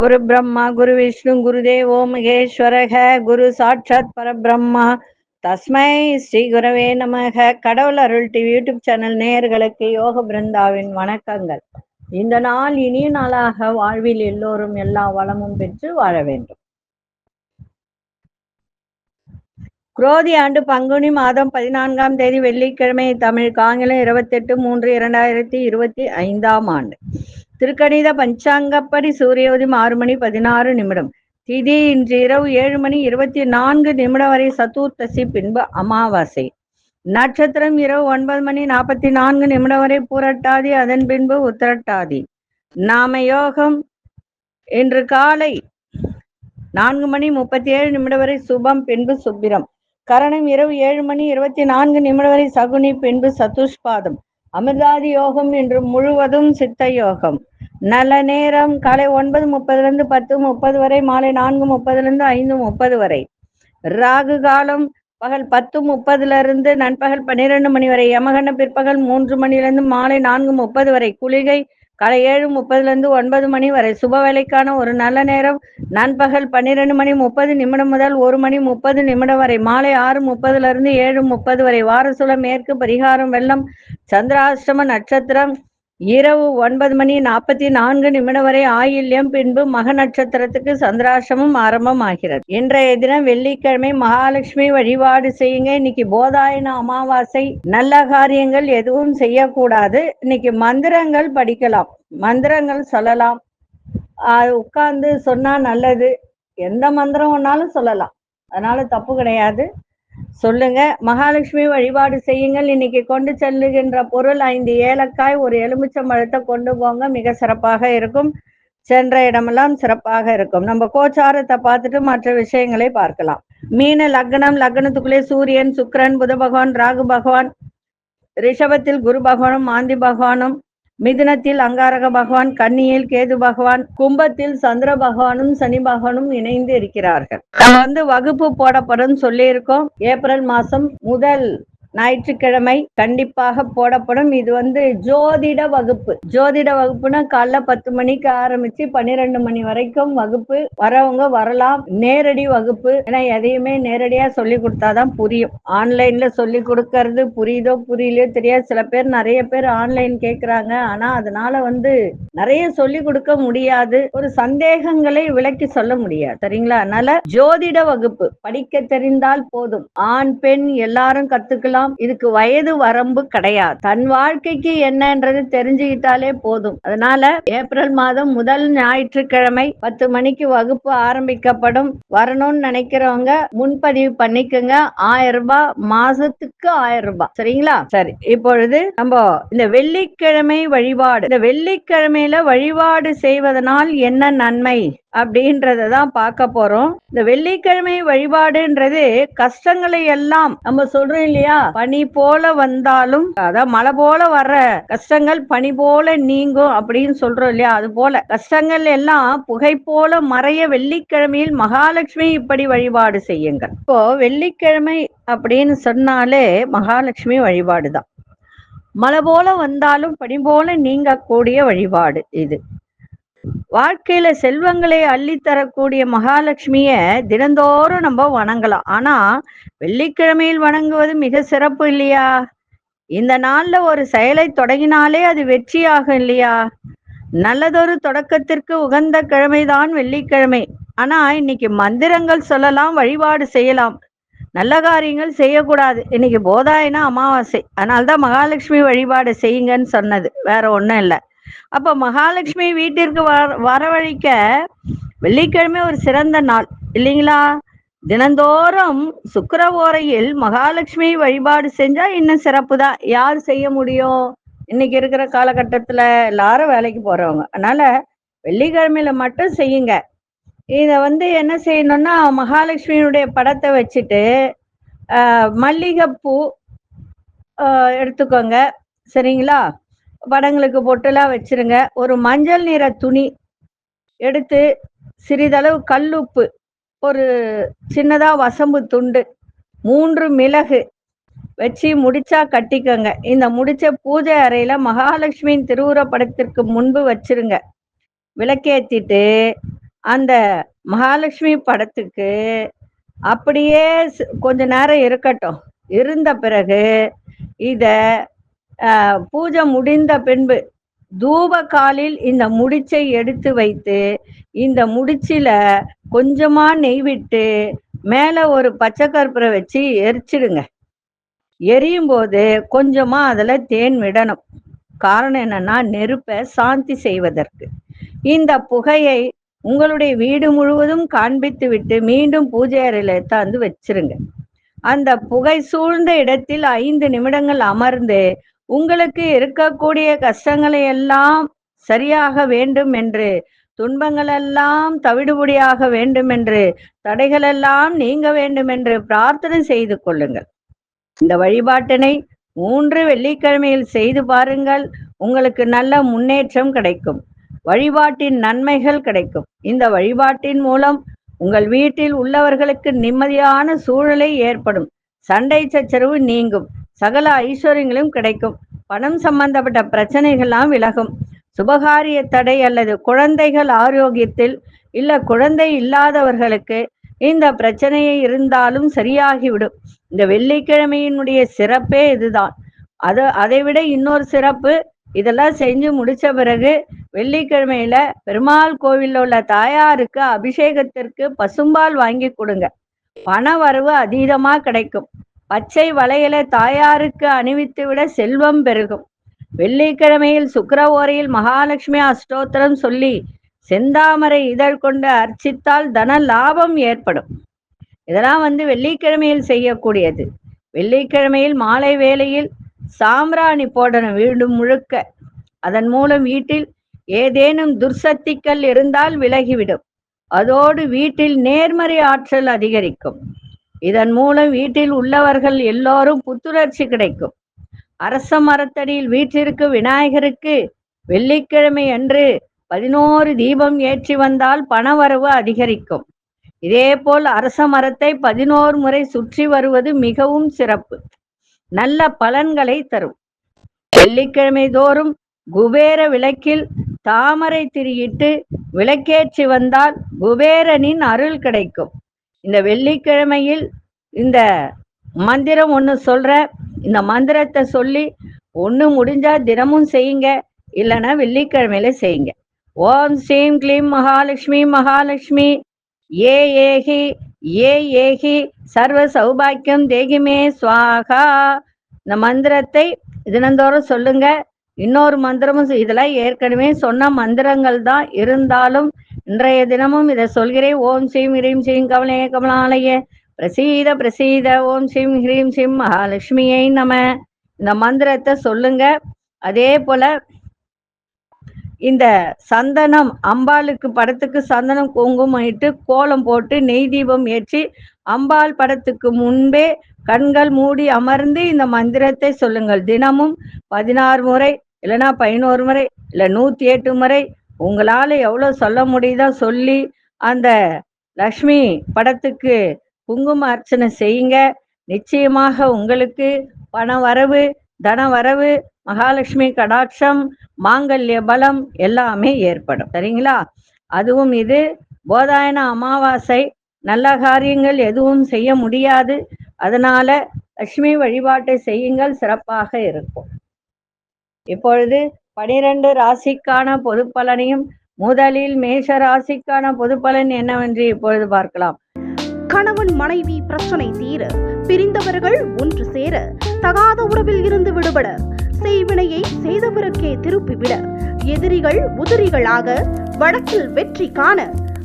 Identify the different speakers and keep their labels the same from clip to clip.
Speaker 1: குரு பிரம்மா குரு விஷ்ணு குருதேவோ மகேஸ்வரக குரு சாட்சாத் பரபிரம்மா தஸ்மை ஸ்ரீ குரவே நமக. கடவுள் அருள் டிவி யூடியூப் சேனல் நேயர்களுக்கு யோக பிருந்தாவின் வணக்கங்கள். இந்த நாள் இனிய நாளாக வாழ்வில் எல்லோரும் எல்லா வளமும் பெற்று வாழ வேண்டும். குரோதி ஆண்டு பங்குனி மாதம் 14ஆம் தேதி வெள்ளிக்கிழமை, தமிழ் ஆங்கிலம் 28/3/2025 ஆண்டு. திருக்கணித பஞ்சாங்கப்படி சூரியோதயம் 6 மணி 16 நிமிடம். திதி இன்று இரவு 7 மணி 24 நிமிடம் வரை சதுர்த்தசி, பின்பு அமாவாசை. நட்சத்திரம் இரவு 9 மணி 44 நிமிடம் வரை பூரட்டாதி, அதன் பின்பு உத்திரட்டாதி. நாம யோகம் இன்று காலை 4 மணி 37 நிமிடம் வரை சுபம், பின்பு சுப்பிரம். கரணம் இரவு 7 மணி 24 நிமிடம் வரை சகுனி, பின்பு சதுஷ்பாதம். அமிர்தாதி யோகம் இன்று முழுவதும் சித்த யோகம். நல்ல நேரம் காலை 9:30 10:30 வரை, மாலை 4:30 5:30 வரை. ராகு காலம் பகல் 10:30 நண்பகல் 12 மணி வரை. யமகண்டம் பிற்பகல் 3 மணியிலிருந்து மாலை 4:30 வரை. குளிகை காலை 7:30 9 மணி வரை. சுப வேலைக்கான ஒரு நல்ல நேரம் நண்பகல் 12 மணி 30 நிமிடம் முதல் 1 மணி 30 நிமிடம் வரை. மாலை 6:30 7:30 வரை. வாரசுல மேற்கு. பரிகாரம் வெள்ளம். சந்திராஷ்டம நட்சத்திரம் இரவு 9 மணி 44 நிமிடம் வரை ஆயில்யம், பின்பு மக நட்சத்திரத்துக்கு சந்திராஷ்டமம் ஆரம்பமாகிறது. இன்றைய தினம் வெள்ளிக்கிழமை. மகாலட்சுமி வழிபாடு செய்யுங்க. இன்னைக்கு போதாயன அமாவாசை. நல்ல காரியங்கள் எதுவும் செய்யக்கூடாது. இன்னைக்கு மந்திரங்கள் படிக்கலாம், மந்திரங்கள் சொல்லலாம். உட்கார்ந்து சொன்னா நல்லது. எந்த மந்திரம் வேணாலும் சொல்லலாம், அதனால தப்பு கிடையாது, சொல்லுங்க. மகாலட்சுமி வழிபாடு செய்யுங்கள். இன்னைக்கு கொண்டு செல்லுகின்ற பொருள் 5 ஏலக்காய், ஒரு எலுமிச்சம்பழத்தை கொண்டு போங்க, மிக சிறப்பாக இருக்கும். சென்ற இடமெல்லாம் சிறப்பாக இருக்கும். நம்ம கோச்சாரத்தை பார்த்துட்டு மற்ற விஷயங்களை பார்க்கலாம். மீன லக்னம், லக்னத்துக்குள்ளே சூரியன், சுக்கிரன், புத பகவான், ராகு பகவான். ரிஷபத்தில் குரு பகவானும் மாந்தி பகவானும். மிதுனத்தில் அங்காரக பகவான், கன்னியில் கேது பகவான், கும்பத்தில் சந்திர பகவானும் சனி பகவானும் இணைந்து இருக்கிறார்கள். நம்ம வகுப்பு போடப்படும் சொல்லி இருக்கோம். ஏப்ரல் மாசம் முதல் ஞாயிற்றுக்கிழமை கண்டிப்பாக போடப்படும். இது ஜோதிட வகுப்பு. ஜோதிட வகுப்புனா காலைல 10 மணிக்கு ஆரம்பிச்சு 12 மணி வரைக்கும் வகுப்பு. வரவங்க வரலாம். நேரடி வகுப்பு. ஏன்னா எதையுமே நேரடியா சொல்லி கொடுத்தாதான் புரியும். ஆன்லைன்ல சொல்லி கொடுக்கறது புரியுதோ புரியலையோ தெரியாது. சில பேர், நிறைய பேர் ஆன்லைன் கேட்கிறாங்க. ஆனா அதனால நிறைய சொல்லி கொடுக்க முடியாது. ஒரு சந்தேகங்களை விளக்கி சொல்ல முடியாது, சரிங்களா? அதனால ஜோதிட வகுப்பு படிக்க தெரிந்தால் போதும். ஆண் பெண் எல்லாரும் கத்துக்கலாம். இதுக்கு வயது வரம்பு கிடையாது. தன் வாழ்க்கைக்கு என்னன்றது தெரிஞ்சுக்கிட்டாலே போதும். அதனால ஏப்ரல் மாதம் முதல் ஞாயிற்றுக்கிழமை 10 மணிக்கு வகுப்பு ஆரம்பிக்கப்படும். வரணும்னு நினைக்கிறவங்க முன்பதிவு பண்ணிக்கோங்க. 1000 ரூபாய், மாசத்துக்கு 1000 ரூபாய், சரிங்களா? சரி, இப்பொழுது நம்ம இந்த வெள்ளிக்கிழமை வழிபாடு, இந்த வெள்ளிக்கிழமையில வழிபாடு செய்வதனால் என்ன நன்மை அப்படின்றதான் பார்க்க போறோம். இந்த வெள்ளிக்கிழமை வழிபாடுன்றது கஷ்டங்களை எல்லாம் நம்ம சொல்றோம் இல்லையா, பனி போல வந்தாலும், அதான் மழை போல வர்ற கஷ்டங்கள் பனி போல நீங்கும் அப்படின்னு சொல்றோம் இல்லையா, அது போல கஷ்டங்கள் எல்லாம் புகை போல மறைய வெள்ளிக்கிழமையில் மகாலட்சுமி இப்படி வழிபாடு செய்யுங்கள். இப்போ வெள்ளிக்கிழமை அப்படின்னு சொன்னாலே மகாலட்சுமி வழிபாடுதான். மழை போல வந்தாலும் பனி போல நீங்கக்கூடிய வழிபாடு இது. வாழ்க்கையில செல்வங்களை அள்ளித்தரக்கூடிய மகாலட்சுமிய தினந்தோறும் நம்ம வணங்கலாம். ஆனா வெள்ளிக்கிழமையில் வணங்குவது மிக சிறப்பு இல்லையா? இந்த நாள்ல ஒரு செயலை தொடங்கினாலே அது வெற்றியாகும் இல்லையா? நல்லதொரு தொடக்கத்திற்கு உகந்த கிழமைதான் வெள்ளிக்கிழமை. ஆனா இன்னைக்கு மந்திரங்கள் சொல்லலாம், வழிபாடு செய்யலாம், நல்ல காரியங்கள் செய்யக்கூடாது. இன்னைக்கு போதாயன அமாவாசை. அதனால்தான் மகாலட்சுமி வழிபாடு செய்யுங்கன்னு சொன்னது, வேற ஒண்ணும் இல்லை. அப்ப மகாலட்சுமி வீட்டிற்கு வரவழைக்க வெள்ளிக்கிழமை ஒரு சிறந்த நாள் இல்லைங்களா? தினந்தோறும் சுக்கிர ஓரையில் மகாலட்சுமி வழிபாடு செஞ்சா இன்னும் சிறப்பு தான். யார் செய்ய முடியும்? இன்னைக்கு இருக்கிற காலகட்டத்துல எல்லாரும் வேலைக்கு போறவங்க. அதனால வெள்ளிக்கிழமையில மட்டும் செய்யுங்க. இத என்ன செய்யணும்னா, மகாலட்சுமியுடைய படத்தை வச்சுட்டு மல்லிகைப்பூ எடுத்துக்கோங்க, சரிங்களா? படங்களுக்கு பொட்டெல்லாம் வச்சிருங்க. ஒரு மஞ்சள் நிற துணி எடுத்து சிறிதளவு கல்லுப்பு, ஒரு சின்னதா வசம்பு துண்டு, 3 மிளகு வச்சு முடிச்சா கட்டிக்கோங்க. இந்த முடிச்ச பூஜை அறையில மகாலட்சுமியின் திருவுருவ படத்திற்கு முன்பு வச்சிருங்க. விளக்கேத்திட்டு அந்த மகாலட்சுமி படத்துக்கு அப்படியே கொஞ்ச நேரம் இருக்கட்டும். இருந்த பிறகு இத பூஜை முடிந்த பின்பு தூப காலில் இந்த முடிச்சை எடுத்து வைத்து இந்த முடிச்சில கொஞ்சமா நெய் விட்டு மேல ஒரு பச்சை கற்பூரம் வச்சு எரிச்சிடுங்க. எரியும் போது கொஞ்சமா அதுல தேன் விடணும். காரணம் என்னன்னா நெருப்பை சாந்தி செய்வதற்கு. இந்த புகையை உங்களுடைய வீடு முழுவதும் காண்பித்து விட்டு மீண்டும் பூஜை அறையில எடுத்தாந்து வச்சிருங்க. அந்த புகை சூழ்ந்த இடத்தில் 5 நிமிடங்கள் அமர்ந்து உங்களுக்கு இருக்கக்கூடிய கஷ்டங்களை எல்லாம் சரியாக வேண்டும் என்று, துன்பங்கள் எல்லாம் தவிடுபடியாக வேண்டும் என்று, தடைகள் எல்லாம் நீங்க வேண்டும் என்று பிரார்த்தனை செய்து கொள்ளுங்கள். இந்த வழிபாட்டினை 3 வெள்ளிக்கிழமையில் செய்து பாருங்கள். உங்களுக்கு நல்ல முன்னேற்றம் கிடைக்கும். வழிபாட்டின் நன்மைகள் கிடைக்கும். இந்த வழிபாட்டின் மூலம் உங்கள் வீட்டில் உள்ளவர்களுக்கு நிம்மதியான சூழலை ஏற்படும். சண்டை சச்சரவு நீங்கும். சகல ஐஸ்வர்யங்களும் கிடைக்கும். பணம் சம்பந்தப்பட்ட பிரச்சனைகள்லாம் விலகும். சுபகாரிய தடை அல்லது குழந்தைகள் ஆரோக்கியத்தில் இல்ல குழந்தை இல்லாதவர்களுக்கு இந்த பிரச்சனையை இருந்தாலும் சரியாகிவிடும். இந்த வெள்ளிக்கிழமையினுடைய சிறப்பே இதுதான். அதை விட இன்னொரு சிறப்பு, இதெல்லாம் செஞ்சு முடிச்ச பிறகு வெள்ளிக்கிழமையில பெருமாள் கோவில்ல உள்ள தாயாருக்கு அபிஷேகத்திற்கு பசும்பால் வாங்கி கொடுங்க. பண வரவு அதீதமா கிடைக்கும். பச்சை வளையலை தாயாருக்கு அணிவித்து விட செல்வம் பெருகும். வெள்ளிக்கிழமையில் சுக்கிர ஓரையில் மகாலட்சுமி அஷ்டோத்திரம் சொல்லி செந்தாமரை இதழ் கொண்டு அர்ச்சித்தால் தன லாபம் ஏற்படும். இதெல்லாம் வெள்ளிக்கிழமையில் செய்யக்கூடியது. வெள்ளிக்கிழமையில் மாலை வேளையில் சாம்பிராணி போடணும் வீடு முழுக்க. அதன் மூலம் வீட்டில் ஏதேனும் துர்சக்திகள் இருந்தால் விலகிவிடும். அதோடு வீட்டில் நேர்மறை ஆற்றல் அதிகரிக்கும். இதன் மூலம் வீட்டில் உள்ளவர்கள் எல்லோரும் புத்துணர்ச்சி கிடைக்கும். அரச மரத்தடியில் வீட்டிற்கு விநாயகருக்கு வெள்ளிக்கிழமை அன்று 11 தீபம் ஏற்றி வந்தால் பணவரவு அதிகரிக்கும். இதேபோல் அரச மரத்தை 11 முறை சுற்றி வருவது மிகவும் சிறப்பு. நல்ல பலன்களை தரும். வெள்ளிக்கிழமை தோறும் குபேர விளக்கில் தாமரை திரியிட்டு விளக்கேற்றி வந்தால் குபேரனின் அருள் கிடைக்கும். இந்த வெள்ளிக்கிழமையில் இந்த மந்திரம் ஒன்று சொல்ற, இந்த மந்திரத்தை சொல்லி ஒன்று முடிஞ்சா தினமும் செய்யுங்க, இல்லைன்னா வெள்ளிக்கிழமையில செய்யுங்க. ஓம் ஸ்ரீம் க்ளீம் மகாலட்சுமி மகாலட்சுமி ஏ ஏகி ஏ ஏகி சர்வ சௌபாக்கியம் தேகிமே ஸ்வாகா. இந்த மந்திரத்தை தினந்தோறும் சொல்லுங்க. இன்னொரு மந்திரமும், இதெல்லாம் ஏற்கனவே சொன்ன மந்திரங்கள் தான், இருந்தாலும் இன்றைய தினமும் இதை சொல்கிறேன். ஓம் ஸ்ரீம் ஹ்ரீம் ஸ்ரீம் கமலே கமலாலய பிரசீத பிரசீத ஓம் ஸ்ரீம் ஹ்ரீம் ஸ்ரீம் மகாலட்சுமியை நம. இந்த மந்திரத்தை சொல்லுங்க. அதே போல இந்த சந்தனம், அம்பாளுக்கு படத்துக்கு சந்தனம் குங்குமம் இட்டு கோலம் போட்டு நெய் தீபம் ஏற்றி அம்பாள் படத்துக்கு முன்பே கண்கள் மூடி அமர்ந்து இந்த மந்திரத்தை சொல்லுங்கள். தினமும் 16 முறை, இல்லைன்னா 11 முறை, இல்லை 108 முறை, உங்களால எவ்வளவு சொல்ல முடியுதோ சொல்லி அந்த லக்ஷ்மி படத்துக்கு குங்கும அர்ச்சனை செய்யுங்க. நிச்சயமாக உங்களுக்கு பண வரவு, தன வரவு, மகாலட்சுமி கடாட்சம், மாங்கல்ய பலம் எல்லாமே ஏற்படும். சரிங்களா? அதுவும் இது போதாயன அமாவாசை, நல்ல காரியங்கள் எதுவும் செய்ய முடியாது. அதனால லட்சுமி வழிபாட்டை செய்யுங்கள், சிறப்பாக இருக்கும். இப்பொழுது 12 ராசிக்கான பொது பலனையும், முதலில் மேஷ ராசிக்கான பொது பலன் என்னவென்று இப்பொழுது பார்க்கலாம்.
Speaker 2: கணவன் மனைவி பிரச்சனை தீர, பிரிந்தவர்கள் ஒன்று சேர, தகாத உறவில் இருந்து விடுபட, செய்வினையை செய்தவருக்கே திருப்பிவிட, எதிரிகள் உதிரிகளாக, வழக்கில் வெற்றி காண,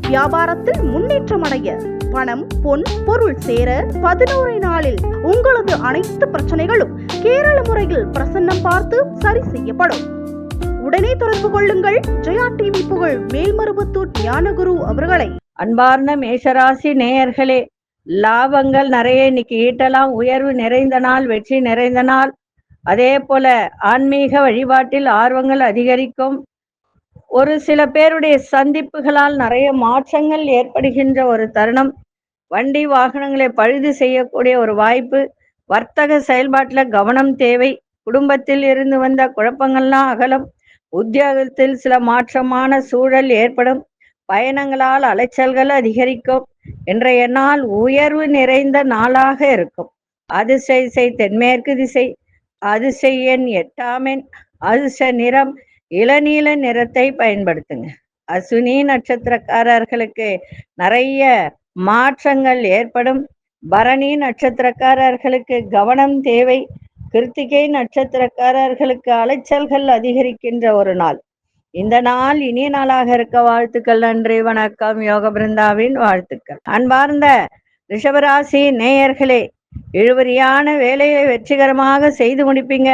Speaker 2: வியாபாரத்தில் முன்னேற்றம் அடைய, பணம் பொன் பொருள் சேர 11 நாளில் உங்களது அனைத்து பிரச்சனைகளும் கேரள முறையில் பிரசன்னம் பார்த்து சரி செய்யப்படும். உடனே தொடர்பு கொள்ளுங்கள் ஜெயா டிவி புகழ் மேல்மருவத்தூர் ஞானகுரு அவர்களை.
Speaker 1: அன்பார்ந்த மேஷராசி நேயர்களே, லாபங்கள் நிறைய இன்னைக்கு ஈட்டலாம். உயர்வு நிறைந்த நாள், வெற்றி நிறைந்த நாள். அதே போல ஆன்மீக வழிபாட்டில் ஆர்வங்கள் அதிகரிக்கும். ஒரு சில பேருடைய சந்திப்புகளால் நிறைய மாற்றங்கள் ஏற்படுகின்ற ஒரு தருணம். வண்டி வாகனங்களை பழுது செய்யக்கூடிய ஒரு வாய்ப்பு. வர்த்தக செயல்பாட்டில் கவனம் தேவை. குடும்பத்தில் இருந்து வந்த குழப்பங்கள்லாம் அகலம். உத்தியோகத்தில் சில மாற்றமான சூழல் ஏற்படும். பயணங்களால் அலைச்சல்கள் அதிகரிக்கும். இன்றைய நாள் உயர்வு நிறைந்த நாளாக இருக்கும். அதிர்ஷ்ட திசை தென்மேற்கு திசை. அதிர்ஷ்ட எண் 8ஆம் எண். அதிர்ஷ்ட நிறம் இளநீல நிறத்தை பயன்படுத்துங்க. அஸ்வினி நட்சத்திரக்காரர்களுக்கு நிறைய மாற்றங்கள் ஏற்படும். பரணி நட்சத்திரக்காரர்களுக்கு கவனம் தேவை. கிருத்திகை நட்சத்திரக்காரர்களுக்கு அலைச்சல்கள் அதிகரிக்கின்ற ஒரு நாள். இந்த நாள் இனிய நாளாக இருக்க வாழ்த்துக்கள். நன்றி, வணக்கம். யோக பிருந்தாவின் வாழ்த்துக்கள். அன்பார்ந்த ரிஷபராசி நேயர்களே, இழுபறியான வேலையை வெற்றிகரமாக செய்து முடிப்பீங்க.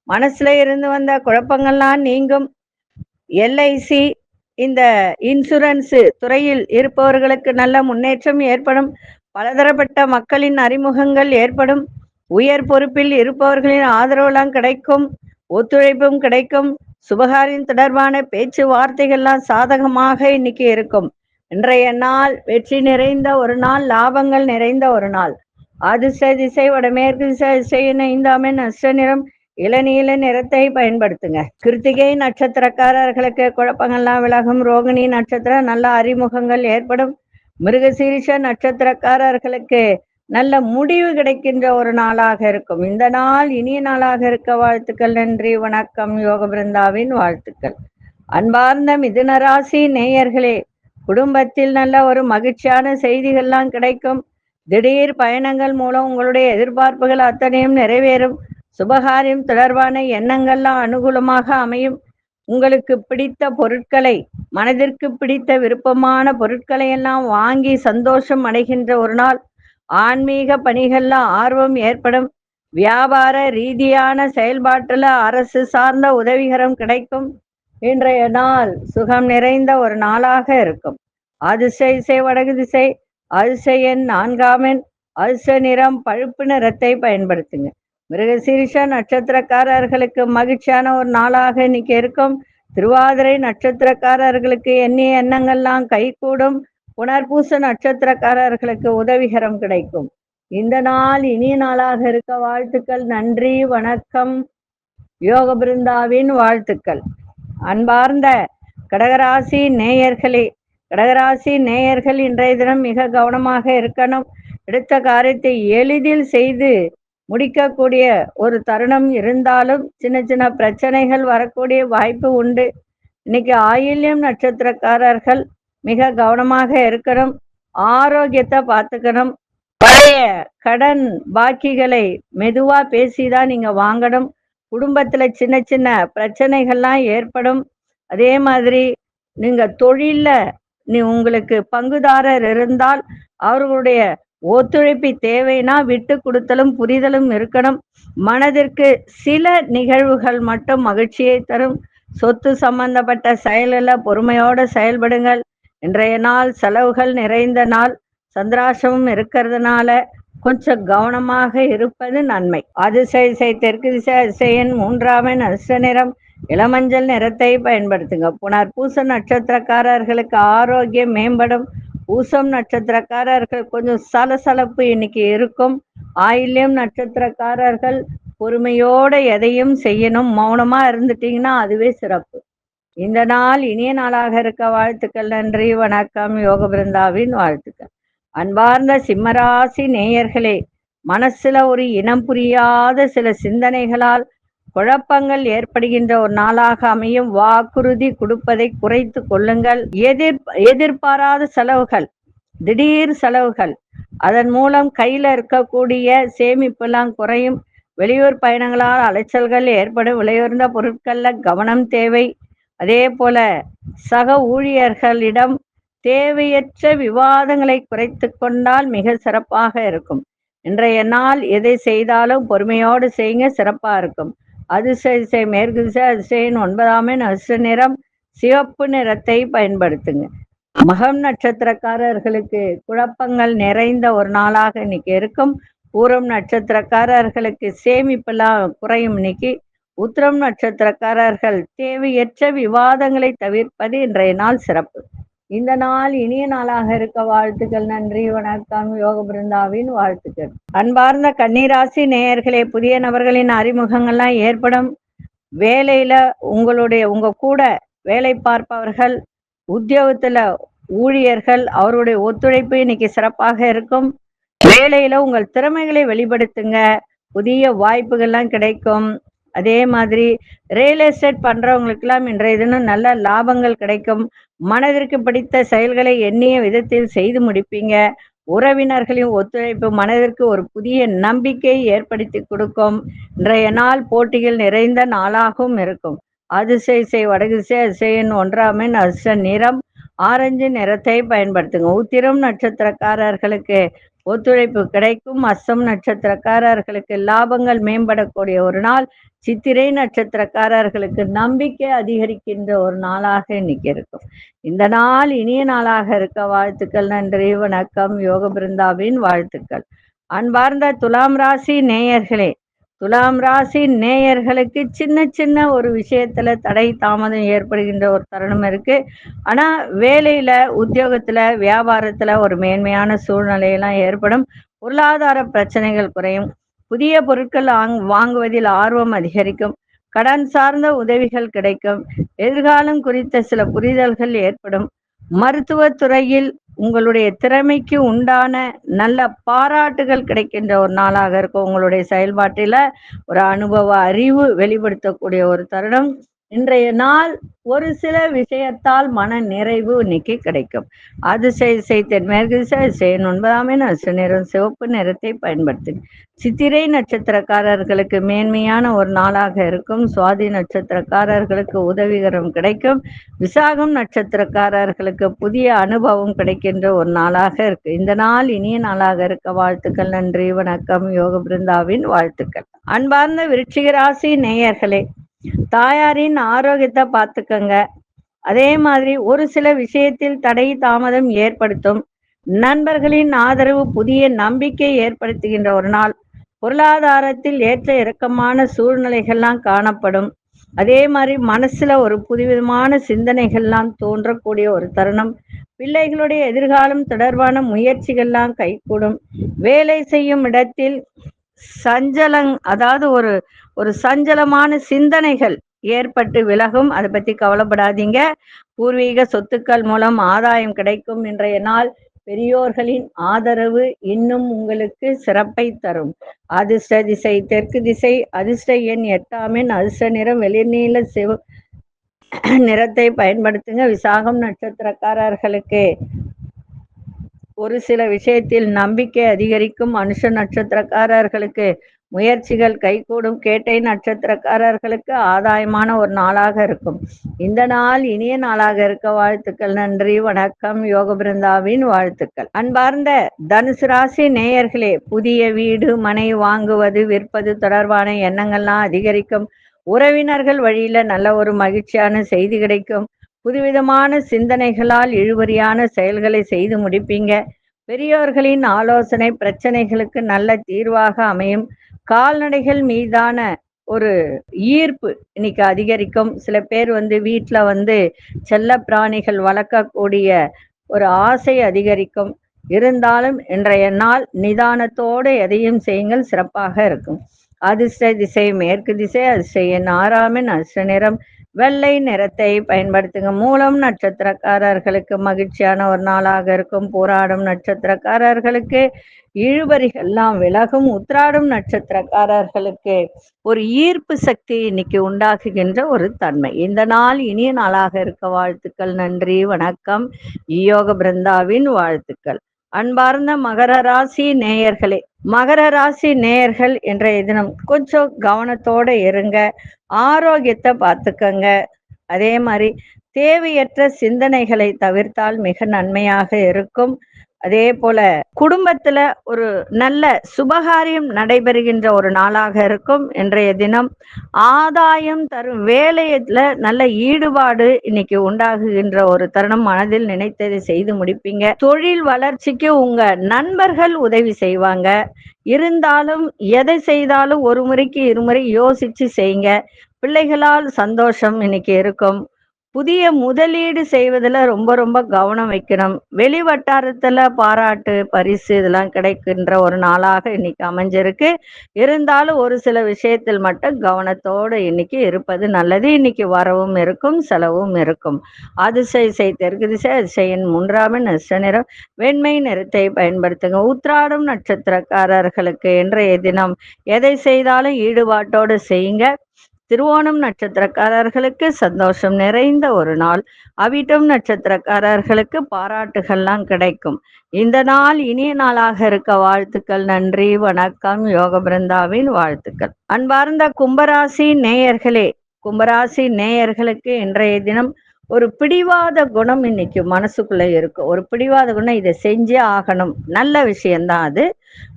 Speaker 1: மனசுல இருந்து வந்த குழப்பங்கள்லாம் நீங்கும். எல்ஐசி இந்த இன்சூரன்ஸ் துறையில் இருப்பவர்களுக்கு நல்ல முன்னேற்றம் ஏற்படும். பலதரப்பட்ட மக்களின் அறிமுகங்கள் ஏற்படும். உயர் பொறுப்பில் இருப்பவர்களின் ஆதரவுலாம் கிடைக்கும். ஒத்துழைப்பும் கிடைக்கும். சுபகாரியம் தொடர்பான பேச்சுவார்த்தைகள்லாம் சாதகமாக இன்னைக்கு இருக்கும். இன்றைய நாள் வெற்றி நிறைந்த ஒரு நாள், லாபங்கள் நிறைந்த ஒரு நாள். அதிர்ஷ்ட திசை வடமேற்கு திசை. 5ஆம் எண். அஷ்ட நிறம் இளநீல நிறத்தை பயன்படுத்துங்க. கிருத்திகை நட்சத்திரக்காரர்களுக்கு குழப்பங்கள்லாம் விலகும். ரோகிணி நட்சத்திரம் நல்ல அறிமுகங்கள் ஏற்படும். மிருகசீரிஷ நட்சத்திரக்காரர்களுக்கு நல்ல முடிவு கிடைக்கின்ற ஒரு நாளாக இருக்கும். இந்த நாள் இனிய நாளாக இருக்க வாழ்த்துக்கள். நன்றி, வணக்கம். யோக பிருந்தாவின் வாழ்த்துக்கள். அன்பார்ந்த மிதுனராசி நேயர்களே, குடும்பத்தில் நல்ல ஒரு மகிழ்ச்சியான செய்திகள்லாம் கிடைக்கும். திடீர் பயணங்கள் மூலம் உங்களுடைய எதிர்பார்ப்புகள் அத்தனையும் நிறைவேறும். சுபகாரியம் தொடர்பான எண்ணங்கள்லாம் அனுகூலமாக அமையும். உங்களுக்கு பிடித்த பொருட்களை, மனதிற்கு பிடித்த விருப்பமான பொருட்களை எல்லாம் வாங்கி சந்தோஷம் அடைகின்ற ஒரு நாள். ஆன்மீக பணிகள்ல ஆர்வம் ஏற்படும். வியாபார ரீதியான செயல்பாட்டுல அரசு சார்ந்த உதவிகரம் கிடைக்கும். இன்றைய நாள் சுகம் நிறைந்த ஒரு நாளாக இருக்கும். அதிர்ஷ்ட திசை வடக்கு திசை. அதிர்ஷ்ட எண் 4ஆம் எண். அதிர்ஷ்ட நிறம் பழுப்பு நிறத்தை பயன்படுத்துங்க. மிருகசீரிஷ நட்சத்திரக்காரர்களுக்கு மகிழ்ச்சியான ஒரு நாளாக இன்னைக்கு இருக்கும். திருவாதிரை நட்சத்திரக்காரர்களுக்கு எண்ணிய எண்ணங்கள்லாம் கைகூடும். புனர்பூச நட்சத்திரக்காரர்களுக்கு உதவிகரம் கிடைக்கும். இந்த நாள் இனிய நாளாக இருக்க வாழ்த்துக்கள். நன்றி, வணக்கம். யோக பிருந்தாவின் வாழ்த்துக்கள். அன்பார்ந்த கடகராசி நேயர்களே, கடகராசி நேயர்கள் இன்றைய தினம் மிக கவனமாக இருக்கணும். எடுத்த காரியத்தை எளிதில் செய்து முடிக்கக்கூடிய ஒரு தருணம் இருந்தாலும் சின்ன சின்ன பிரச்சனைகள் வரக்கூடிய வாய்ப்பு உண்டு. இன்னைக்கு ஆயில்யம் நட்சத்திரக்காரர்கள் மிக கவனமாக இருக்கணும். ஆரோக்கியத்தை பார்த்துக்கணும். பழைய கடன் பாக்கிகளை மெதுவா பேசிதான் நீங்க வாங்கணும். குடும்பத்துல சின்ன சின்ன பிரச்சனைகள்லாம் ஏற்படும். அதே மாதிரி நீங்க தொழில்ல உங்களுக்கு பங்குதாரர் இருந்தால் அவர்களுடைய ஒத்துழைப்பு தேவைன்னா விட்டு கொடுத்தலும் புரிதலும் இருக்கணும். மனதிற்கு சில நிகழ்வுகள் மட்டும் மகிழ்ச்சியை தரும். சொத்து சம்பந்தப்பட்ட செயலில் பொறுமையோடு செயல்படுங்கள். இன்றைய நாள் செலவுகள் நிறைந்த நாள். சந்திராசமும் இருக்கிறதுனால கொஞ்சம் கவனமாக இருப்பது நன்மை. அதிர்ஷ்ட திசை தெற்கு திசை. அதிர்ஷ்ட எண் 3ஆம் எண். அதிர்ஷ்ட நிறம் இளமஞ்சள் நிறத்தை பயன்படுத்துங்க. புனர்பூச நட்சத்திரக்காரர்களுக்கு ஆரோக்கியம் மேம்படும். பூசம் நட்சத்திரக்காரர்கள் கொஞ்சம் சலசலப்பு இன்னைக்கு இருக்கும். ஆயில்யம் நட்சத்திரக்காரர்கள் பொறுமையோட எதையும் செய்யணும். மௌனமா இருந்துட்டீங்கன்னா அதுவே சிறப்பு. இந்த நாள் இனிய நாளாக இருக்க வாழ்த்துக்கள். நன்றி, வணக்கம். யோக பிருந்தாவின் வாழ்த்துக்கள். அன்பார்ந்த சிம்மராசி நேயர்களே, மனசுல ஒரு இனம் புரியாத சில சிந்தனைகளால் குழப்பங்கள் ஏற்படுகின்ற ஒரு நாளாக அமையும். வாக்குறுதி கொடுப்பதை குறைத்து கொள்ளுங்கள். எதிர்பாராத செலவுகள், திடீர் செலவுகள், அதன் மூலம் கையில இருக்கக்கூடிய சேமிப்பெல்லாம் குறையும். வெளியூர் பயணங்களால் அலைச்சல்கள் ஏற்படும். விலையுயர்ந்த பொருட்கள்ல கவனம் தேவை. அதே போல சக ஊழியர்களிடம் தேவையற்ற விவாதங்களை குறைத்து கொண்டால் மிக சிறப்பாக இருக்கும். இன்றைய நாள் எதை செய்தாலும் பொறுமையோடு செய்யுங்க, சிறப்பா இருக்கும். அதிர்ஷ்ட திசை மேற்கு திசை. அதிர்ஷ்ட எண் 9ஆம் எண். அதிர்ஷ்ட நிறம் சிவப்பு நிறத்தை பயன்படுத்துங்க. மகம் நட்சத்திரக்காரர்களுக்கு குழப்பங்கள் நிறைந்த ஒரு நாளாக இன்னைக்கு இருக்கும். பூரம் நட்சத்திரக்காரர்களுக்கு சேமிப்பெல்லாம் குறையும் இன்னைக்கு. உத்திரம் நட்சத்திரக்காரர்கள் தேவையற்ற விவாதங்களை தவிர்ப்பது இன்றைய நாள் சிறப்பு. இந்த நாள் இனிய நாளாக இருக்க வாழ்த்துக்கள். நன்றி, வணக்கம். யோக பிருந்தாவின் வாழ்த்துக்கள். அன்பார்ந்த கன்னிராசி நேயர்களே, புதிய நபர்களின் அறிமுகங்கள்லாம் ஏற்படும். வேலையில உங்க கூட வேலை பார்ப்பவர்கள், உத்தியோகத்துல ஊழியர்கள் அவருடைய ஒத்துழைப்பு இன்னைக்கு சிறப்பாக இருக்கும். வேலையில உங்கள் திறமைகளை வெளிப்படுத்துங்க. புதிய வாய்ப்புகள்லாம் கிடைக்கும். அதே மாதிரி ரியல் எஸ்டேட் பண்றவங்களுக்கெல்லாம் இன்றைய தினம் நல்ல லாபங்கள் கிடைக்கும். மனதிற்கு பிடித்த செயல்களை எண்ணிய விதத்தில் செய்து முடிப்பீங்க. உறவினர்களின் ஒத்துழைப்பு மனதிற்கு ஒரு புதிய நம்பிக்கை ஏற்படுத்தி கொடுக்கும். இன்றைய நாள் போட்டிகள் நிறைந்த நாளாகவும் இருக்கும். அதிசய வடதிசை அதிசயன் ஒன்றாமின் அதிர்ஷ்ட நிறம் ஆரஞ்சு நிறத்தை பயன்படுத்துங்க. உத்திரம் நட்சத்திரக்காரர்களுக்கு ஒத்துழைப்பு கிடைக்கும். அஸ்தம் நட்சத்திரக்காரர்களுக்கு லாபங்கள் மேம்படக்கூடிய ஒரு நாள். சித்திரை நட்சத்திரக்காரர்களுக்கு நம்பிக்கை அதிகரிக்கின்ற ஒரு நாளாக இன்னைக்கு இருக்கும். இந்த நாள் இனிய நாளாக இருக்க வாழ்த்துக்கள். நன்றி, வணக்கம். யோக பிருந்தாவின் வாழ்த்துக்கள். அன்பார்ந்த துலாம் ராசி நேயர்களே, துலாம் ராசி நேயர்களுக்கு சின்ன சின்ன ஒரு விஷயத்துல தடை தாமதம் ஏற்படுகின்ற ஒரு தருணம் இருக்கு. ஆனா வேலையில, உத்தியோகத்துல, வியாபாரத்துல ஒரு மேன்மையான சூழ்நிலையெல்லாம் ஏற்படும். பொருளாதார பிரச்சனைகள் குறையும். புதிய பொருட்கள் வாங்குவதில் ஆர்வம் அதிகரிக்கும். கடன் சார்ந்த உதவிகள் கிடைக்கும். எதிர்காலம் குறித்த சில புரிதல்கள் ஏற்படும். மருத்துவ துறையில் உங்களுடைய திறமைக்கு உண்டான நல்ல பாராட்டுகள் கிடைக்கின்ற ஒரு நாளாக இருக்கும். உங்களுடைய செயல்பாட்டில ஒரு அனுபவ அறிவு வெளிப்படுத்தக்கூடிய ஒரு தருணம். இன்றைய நாள் ஒரு சில விஷயத்தால் மன நிறைவு இன்னைக்கு கிடைக்கும். அதிசய தென்மேற்கு திசை அதிசயன் 9ஆம் அதிர்ஷ்ட நிறம் சிவப்பு நிறத்தை பயன்படுத்து. சித்திரை நட்சத்திரக்காரர்களுக்கு மேன்மையான ஒரு நாளாக இருக்கும். சுவாதி நட்சத்திரக்காரர்களுக்கு உதவிகரம் கிடைக்கும். விசாகம் நட்சத்திரக்காரர்களுக்கு புதிய அனுபவம் கிடைக்கின்ற ஒரு நாளாக இருக்கு. இந்த நாள் இனிய நாளாக இருக்க வாழ்த்துக்கள். நன்றி, வணக்கம். யோக பிருந்தாவின் வாழ்த்துக்கள். அன்பார்ந்த விருச்சிக ராசி நேயர்களே, தாயாரின் ஆரோக்கியத்தை பார்த்துக்கங்க. அதே மாதிரி ஒரு சில விஷயத்தில் தடை தாமதம் ஏற்படுத்தும். நண்பர்களின் ஆதரவு புதிய நம்பிக்கை ஏற்படுத்துகின்ற ஒரு நாள். பொருளாதாரத்தில் ஏற்ற இறக்கமான சூழ்நிலைகள்லாம் காணப்படும். அதே மாதிரி மனசுல ஒரு புதுவிதமான சிந்தனைகள்லாம் தோன்றக்கூடிய ஒரு தருணம். பிள்ளைகளுடைய எதிர்காலம் தொடர்பான முயற்சிகள்லாம் கைகூடும். வேலை செய்யும் இடத்தில் அதாவது ஒரு சஞ்சலமான சிந்தனைகள் ஏற்பட்டு விலகும். அதை பத்தி கவலைப்படாதீங்க. பூர்வீக சொத்துக்கள் மூலம் ஆதாயம் கிடைக்கும். இன்றைய நாள் பெரியோர்களின் ஆதரவு இன்னும் உங்களுக்கு சிறப்பை தரும். அதிர்ஷ்ட திசை தெற்கு திசை. அதிர்ஷ்ட எண் 8ஆம் அதிர்ஷ்ட நிறம் வெளிர்நீல சிவ நிறத்தை பயன்படுத்துங்க. விசாகம் நட்சத்திரக்காரர்களுக்கு ஒரு சில விஷயத்தில் நம்பிக்கை அதிகரிக்கும். அனுஷ நட்சத்திரக்காரர்களுக்கு முயற்சிகள் கைகூடும். கேட்டை நட்சத்திரக்காரர்களுக்கு ஆதாயமான ஒரு நாளாக இருக்கும். இந்த நாள் இனிய நாளாக இருக்க வாழ்த்துக்கள். நன்றி, வணக்கம். யோக பிருந்தாவின் வாழ்த்துக்கள். அன்பார்ந்த தனுசு ராசி நேயர்களே, புதிய வீடு மனை வாங்குவது விற்பது தொடர்பான எண்ணங்கள்லாம் அதிகரிக்கும். உறவினர்கள் வழியில நல்ல ஒரு மகிழ்ச்சியான செய்தி கிடைக்கும். புதுவிதமான சிந்தனைகளால் இழுபறியான செயல்களை செய்து முடிப்பீங்க. பெரியோர்களின் ஆலோசனை பிரச்சனைகளுக்கு நல்ல தீர்வாக அமையும். கால்நடைகள் மீதான ஒரு ஈர்ப்பு இன்னைக்கு அதிகரிக்கும். சில பேர் வீட்டில் செல்ல பிராணிகள் வளர்க்கக்கூடிய ஒரு ஆசை அதிகரிக்கும். இருந்தாலும் இன்றைய நாள் நிதானத்தோடு எதையும் செய்யுங்கள், சிறப்பாக இருக்கும். அதிர்ஷ்ட திசை மேற்கு திசை. அதிர்ஷ்ட எண் 6ஆம் அதிர்ஷ்ட நிறம் வெள்ளை நிறத்தை பயன்படுத்துங்க. மூலம் நட்சத்திரக்காரர்களுக்கு மகிழ்ச்சியான ஒரு நாளாக இருக்கும். போராடும் நட்சத்திரக்காரர்களுக்கு இழுபறிகள்லாம் விலகும். உத்திராடும் நட்சத்திரக்காரர்களுக்கு ஒரு ஈர்ப்பு சக்தி இன்னைக்கு உண்டாக்குகின்ற ஒரு தன்மை. இந்த நாள் இனிய நாளாக இருக்க வாழ்த்துக்கள். நன்றி, வணக்கம். யோக பிருந்தாவின் வாழ்த்துக்கள். அன்பார்ந்த மகர ராசி நேயர்களே, மகர ராசி நேயர்கள் இன்றைய தினம் கொஞ்சம் கவனத்தோட இருங்க. ஆரோக்கியத்தை பார்த்துக்கங்க. அதே மாதிரி தேவையற்ற சிந்தனைகளை தவிர்த்தால் மிக நன்மையாக இருக்கும். அதே போல குடும்பத்துல ஒரு நல்ல சுபகாரியம் நடைபெறுகின்ற ஒரு நாளாக இருக்கும். இன்றைய தினம் ஆதாயம் தரும் வேலையில நல்ல ஈடுபாடு இன்னைக்கு உண்டாகுகின்ற ஒரு தருணம். மனதில் நினைத்ததை செய்து முடிப்பீங்க. தொழில் வளர்ச்சிக்கு உங்க நண்பர்கள் உதவி செய்வாங்க. இருந்தாலும் எதை செய்தாலும் ஒரு முறைக்கு இருமுறை யோசிச்சு செய்யுங்க. பிள்ளைகளால் சந்தோஷம் இன்னைக்கு இருக்கும். புதிய முதலீடு செய்வதில் ரொம்ப ரொம்ப கவனம் வைக்கணும். வெளி வட்டாரத்தில் பாராட்டு பரிசு இதெல்லாம் கிடைக்கின்ற ஒரு நாளாக இன்னைக்கு அமைஞ்சிருக்கு. இருந்தாலும் ஒரு சில விஷயத்தில் மட்டும் கவனத்தோடு இன்னைக்கு இருப்பது நல்லது. இன்னைக்கு வரவும் இருக்கும், செலவும் இருக்கும். அதிசய தெற்கு திசை, அதிசயின் 3ஆம் எண், நட்ச நிறம் வெண்மை நிறத்தை பயன்படுத்துங்க. உத்திராடம் நட்சத்திரக்காரர்களுக்கு இன்றைய தினம் எதை செய்தாலும் ஈடுபாட்டோடு செய்யுங்க. திருவோணம் நட்சத்திரக்காரர்களுக்கு சந்தோஷம் நிறைந்த ஒரு நாள். அவிட்டம் நட்சத்திரக்காரர்களுக்கு பாராட்டுகள்லாம் கிடைக்கும். இந்த நாள் இனிய நாளாக இருக்க வாழ்த்துக்கள். நன்றி, வணக்கம். யோக பிருந்தாவின் வாழ்த்துக்கள். அன்பார்ந்த கும்பராசி நேயர்களே, கும்பராசி நேயர்களுக்கு இன்றைய தினம் ஒரு பிடிவாத குணம் இன்னைக்கு மனசுக்குள்ள இருக்கும். ஒரு பிடிவாத குணம், இதை செஞ்சே ஆகணும். நல்ல விஷயம்தான் அது.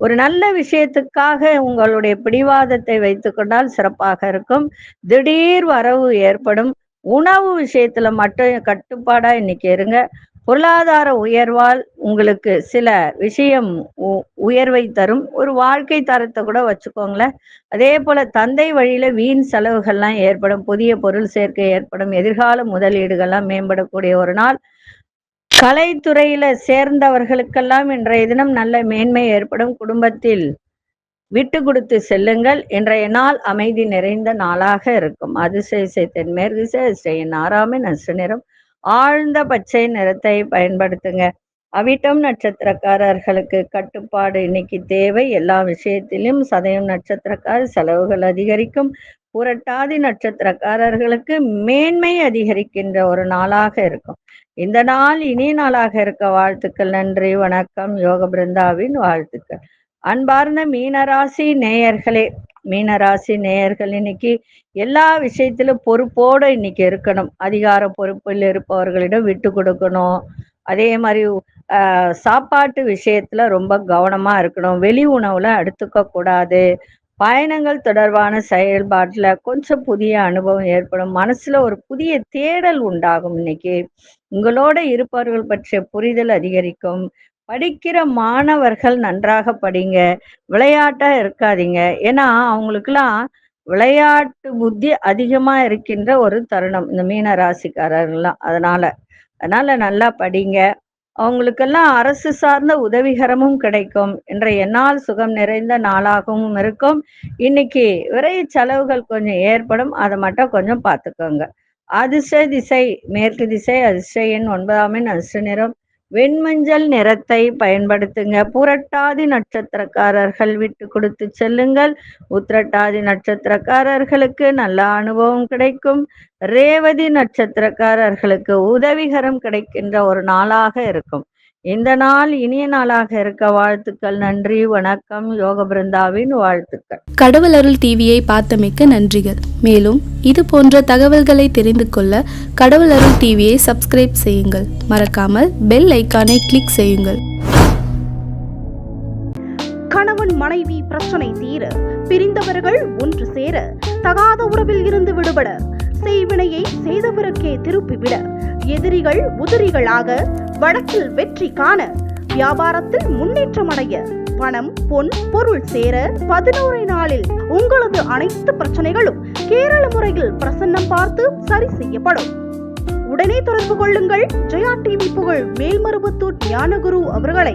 Speaker 1: ஒரு நல்ல விஷயத்துக்காக உங்களுடைய பிடிவாதத்தை வைத்துக்கொண்டால் சிறப்பாக இருக்கும். திடீர் வரவு ஏற்படும். உணவு விஷயத்துல மட்டும் கட்டுப்பாடா இன்னைக்கு இருங்க. பொருளாதார உயர்வால் உங்களுக்கு சில விஷயம் உயர்வை தரும். ஒரு வாழ்க்கை தரத்தை கூட வச்சுக்கோங்களேன். அதே போல தந்தை வழியில வீண் செலவுகள்லாம் ஏற்படும். புதிய பொருள் சேர்க்கை ஏற்படும். எதிர்கால முதலீடுகள்லாம் மேம்படக்கூடிய ஒரு நாள். கலைத்துறையில சேர்ந்தவர்களுக்கெல்லாம் இன்றைய தினம் நல்ல மேன்மை ஏற்படும். குடும்பத்தில் விட்டு கொடுத்து செல்லுங்கள். இன்றைய நாள் அமைதி நிறைந்த நாளாக இருக்கும். அதிசய தென்மேற்கு திசை, அதிசயின் 6ஆம் எண், நட்ச நிறம் ஆழ்ந்த பச்சை நிறத்தை பயன்படுத்துங்க. அவிட்டம் நட்சத்திரக்காரர்களுக்கு கட்டுப்பாடு இன்னைக்கு தேவை. எல்லா விஷயத்திலும் சதயம் நட்சத்திரக்காரர் செலவுகள் அதிகரிக்கும். புரட்டாதி நட்சத்திரக்காரர்களுக்கு மேன்மை அதிகரிக்கின்ற ஒரு நாளாக இருக்கும். இந்த நாள் இனிய நாளாக இருக்க வாழ்த்துக்கள். நன்றி, வணக்கம். யோக பிருந்தாவின் வாழ்த்துக்கள். அன்பார்ந்த மீனராசி நேயர்களே, மீனராசி நேயர்கள் இன்னைக்கு எல்லா விஷயத்திலும் பொறுப்போடு இன்னைக்கு இருக்கணும். அதிகார பொறுப்பில் இருப்பவர்களிடம் விட்டு கொடுக்கணும். அதே மாதிரி சாப்பாட்டு விஷயத்துல ரொம்ப கவனமா இருக்கணும். வெளி உணவுல எடுத்துக்க கூடாது. பயணங்கள் தொடர்பான செயல்பாட்டுல கொஞ்சம் புதிய அனுபவம் ஏற்படும். மனசுல ஒரு புதிய தேடல் உண்டாகும். இன்னைக்கு உங்களோட இருப்பவர்கள் பற்றிய புரிதல் அதிகரிக்கும். படிக்கிற மாணவர்கள் நன்றாக படிங்க. விளையாட்டா இருக்காதீங்க. ஏன்னா அவங்களுக்கெல்லாம் விளையாட்டு புத்தி அதிகமா இருக்கின்ற ஒரு தருணம் இந்த மீன ராசிக்காரர்கள்லாம். அதனால நல்லா படிங்க. அவங்களுக்கெல்லாம் அரசு சார்ந்த உதவிகரமும் கிடைக்கும். இன்றைய நாள் சுகம் நிறைந்த நாளாகவும் இருக்கும். இன்னைக்கு விரைய செலவுகள் கொஞ்சம் ஏற்படும். அதை மட்டும் கொஞ்சம் பார்த்துக்கோங்க. அதிர்ஷ்ட திசை மேற்கு திசை, அதிர்ஷ்ட எண் 9ஆம் எண், அதிர்ஷ்ட நிறம் வெண்மஞ்சள் நிறத்தை பயன்படுத்துங்க. புரட்டாதி நட்சத்திரக்காரர்கள் விட்டு கொடுத்து செல்லுங்கள். உத்திரட்டாதி நட்சத்திரக்காரர்களுக்கு நல்ல அனுபவம் கிடைக்கும். ரேவதி நட்சத்திரக்காரர்களுக்கு உதவிகரம் கிடைக்கின்ற ஒரு நாளாக இருக்கும். இந்த நாள் இனிய நாளாக இருக்க வாழ்த்துக்கள். நன்றி, வணக்கம். யோக பிருந்தாவின் வாழ்த்துக்கள்.
Speaker 3: கடவுள் அருள் டிவியை பார்த்தமைக்க நன்றிகள். மேலும் இது போன்ற தகவல்களை தெரிந்து கொள்ள கடவுள் அருள் டிவியை சப்ஸ்கிரைப் செய்யுங்கள். மறக்காமல் பெல் ஐக்கானை கிளிக் செய்யுங்கள்.
Speaker 2: கணவன் மனைவி பிரச்சனை தீர, பிரிந்தவர்கள் ஒன்று சேர, தகாத உறவில் இருந்து விடுபட, செய்வினையை செய்தவருக்கே திருப்பிவிட, எதிரிகள் உதிரிகளாக, வழக்கில் வெற்றி காண, வியாபாரத்தில் முன்னேற்றம் அடைய, பணம் பொன் பொருள் சேர 11 நாளில் உங்களது அனைத்து பிரச்சனைகளும் கேரள முறையில் பிரசன்னம் பார்த்து சரி செய்யப்படும். உடனே தொடர்பு கொள்ளுங்கள். ஜெயா டிவி புகழ் மேல்மருவத்தூர் ஞானகுரு அவர்களை.